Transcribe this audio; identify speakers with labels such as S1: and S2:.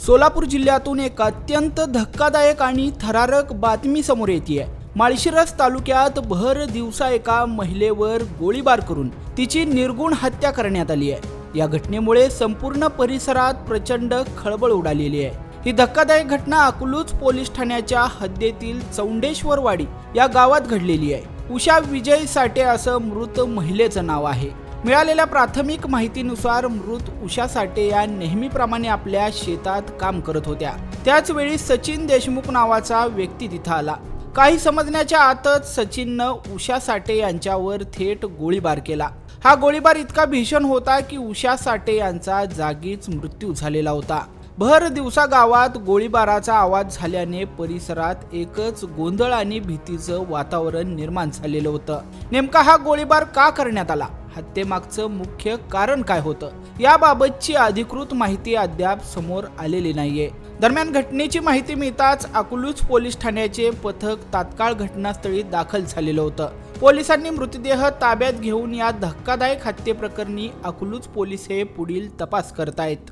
S1: सोलापूर जिल्ह्यातून एक अत्यंत धक्कादायक आणि थरारक बातमी समोर येते आहे। माळशिरस तालुक्यात भर दिवसा एका महिलेवर गोळीबार करून तिची निर्गुण हत्या करण्यात आली आहे। या घटनेमुळे संपूर्ण परिसरात प्रचंड खळबळ उडालेली आहे। ही धक्कादायक घटना अकलूज पोलीस ठाण्याच्या हद्दीतील चौंडेश्वरवाडी या गावात घडलेली आहे। उषा विजय साठे असं मृत महिलेचं नाव आहे। मिळालेल्या प्राथमिक माहितीनुसार मृत उषा साठे या नेहमीप्रमाणे आपल्या शेतात काम करत होत्या। त्याच वेळी सचिन देशमुख नावाचा व्यक्ती तिथं आला। काही समजण्याच्या आतच सचिननं उषा साठे यांच्यावर थेट गोळीबार केला। हा गोळीबार इतका भीषण होता की उषा साठे यांचा जागीच मृत्यू झालेला होता। भर दिवसा गावात गोळीबाराचा आवाज झाल्याने परिसरात एकच गोंधळ आणि भीतीचं वातावरण निर्माण झालेलं होतं। नेमका हा गोळीबार का करण्यात आला, हत्येमागचं मुख्य कारण काय होतं, याबाबतची अधिकृत माहिती अद्याप समोर आलेली नाहीये। दरम्यान घटनेची माहिती मिळताच अकलूज पोलीस ठाण्याचे पथक तात्काळ घटनास्थळी दाखल झालेलं होतं। पोलिसांनी मृतदेह ताब्यात घेऊन या धक्कादायक हत्येप्रकरणी अकलूज पोलीस हे पुढील तपास करतायत।